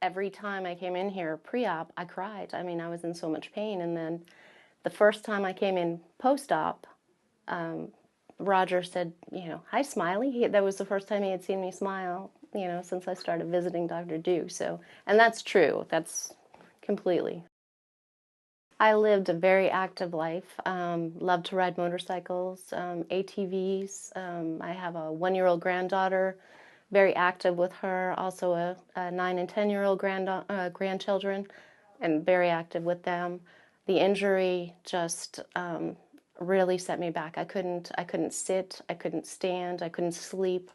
every time I came in here pre-op, I cried. I mean, I was in so much pain. And then the first time I came in post-op, Roger said, "Hi, Smiley." That was the first time he had seen me smile, since I started visiting Dr. Deuk. So, and that's true. That's completely. I lived a very active life. Loved to ride motorcycles, ATVs. I have a 1-year-old granddaughter, very active with her. Also a 9 and 10-year-old grandchildren, and very active with them. The injury just really set me back. I couldn't sit, I couldn't stand, I couldn't sleep.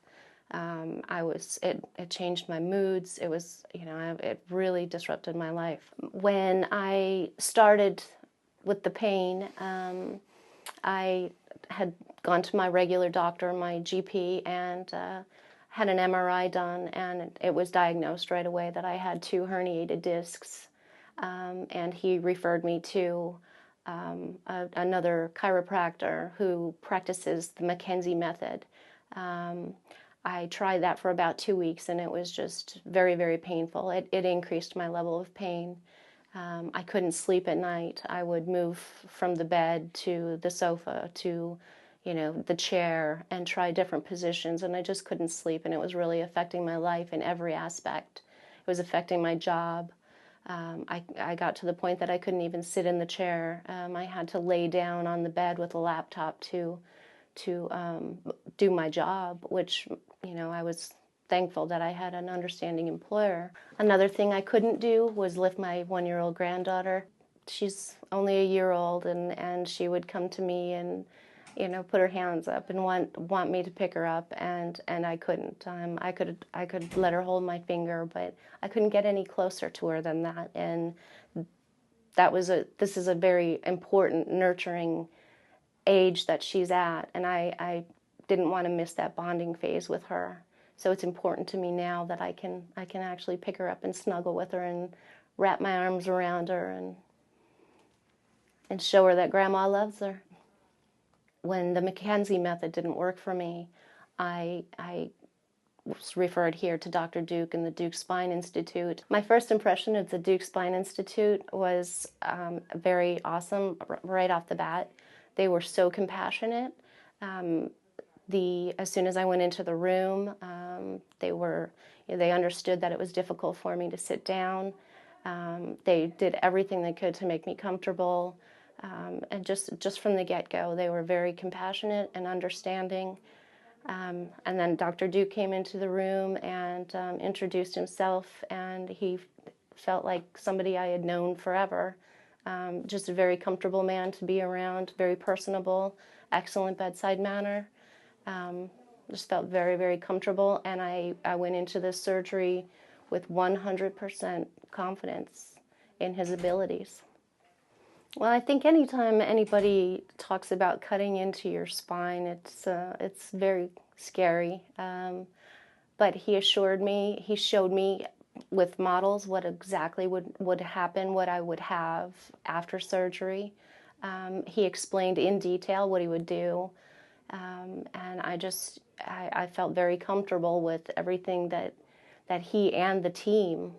It changed my moods. It was, it really disrupted my life. When I started with the pain, I had gone to my regular doctor, my GP, and had an MRI done, and it was diagnosed right away that I had 2 herniated discs, and he referred me to another chiropractor who practices the McKenzie method. I tried that for about 2 weeks, and it was just very, very painful. It increased my level of pain. I couldn't sleep at night. I would move from the bed to the sofa to, the chair, and try different positions, and I just couldn't sleep, and it was really affecting my life in every aspect. It was affecting my job. I got to the point that I couldn't even sit in the chair. I had to lay down on the bed with a laptop to do my job, which, I was thankful that I had an understanding employer. Another thing I couldn't do was lift my 1-year-old granddaughter. She's only a year old, and she would come to me and, put her hands up and want me to pick her up, and I couldn't. I could let her hold my finger, but I couldn't get any closer to her than that. And this is a very important, nurturing age that she's at, and I didn't want to miss that bonding phase with her. So it's important to me now that I can actually pick her up and snuggle with her and wrap my arms around her and show her that Grandma loves her. When the McKenzie method didn't work for me, I was referred here to Dr. Deuk and the Deuk Spine Institute. My first impression of the Deuk Spine Institute was very awesome right off the bat. They were so compassionate. As soon as I went into the room, they understood that it was difficult for me to sit down. They did everything they could to make me comfortable. And just from the get-go, they were very compassionate and understanding. And then Dr. Deuk came into the room and introduced himself, and he felt like somebody I had known forever. Just a very comfortable man to be around, very personable, excellent bedside manner. Just felt very, very comfortable, and I went into this surgery with 100% confidence in his abilities. Well, I think anytime anybody talks about cutting into your spine, it's very scary. But he showed me with models what exactly would happen, what I would have after surgery. He explained in detail what he would do, and I felt very comfortable with everything that he and the team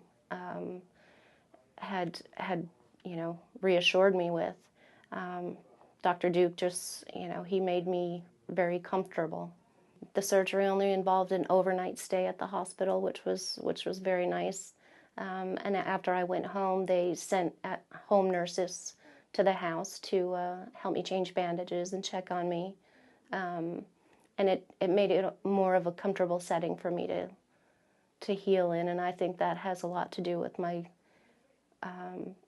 had reassured me with. Dr. Deuk just, he made me very comfortable. The surgery only involved an overnight stay at the hospital, which was very nice. And after I went home, they sent home nurses to the house to help me change bandages and check on me. And it made it more of a comfortable setting for me to heal in, and I think that has a lot to do with my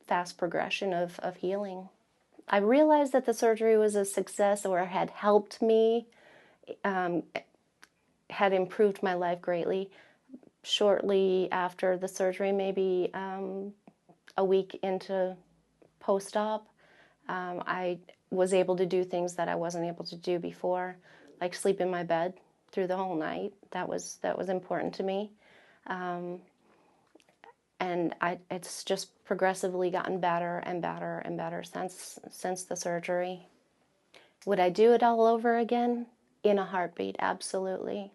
fast progression of healing. I realized that the surgery was a success, or had helped me, had improved my life greatly. Shortly after the surgery, maybe a week into post-op, I was able to do things that I wasn't able to do before, like sleep in my bed through the whole night. That was important to me. And it's just progressively gotten better and better and better since the surgery. Would I do it all over again? In a heartbeat, absolutely,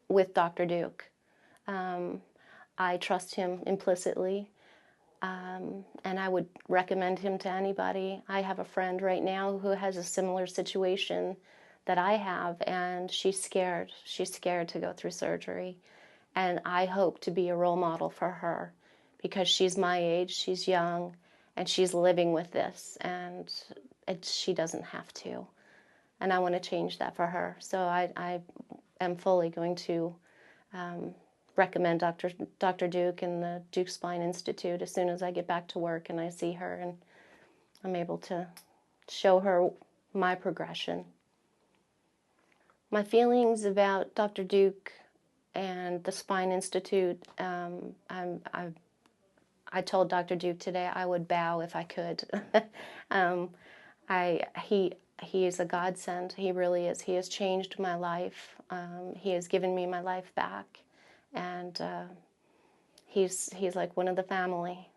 with Dr. Deuk. I trust him implicitly, and I would recommend him to anybody. I have a friend right now who has a similar situation that I have, and she's scared. She's scared to go through surgery, and I hope to be a role model for her because she's my age, she's young, and she's living with this, and she doesn't have to. And I want to change that for her. So I am fully going to recommend Dr. Deuk and the Deuk Spine Institute as soon as I get back to work and I see her and I'm able to show her my progression. My feelings about Dr. Deuk and the Spine Institute, I told Dr. Deuk today I would bow if I could. He is a godsend. He really is. He has changed my life. He has given me my life back, and he's like one of the family.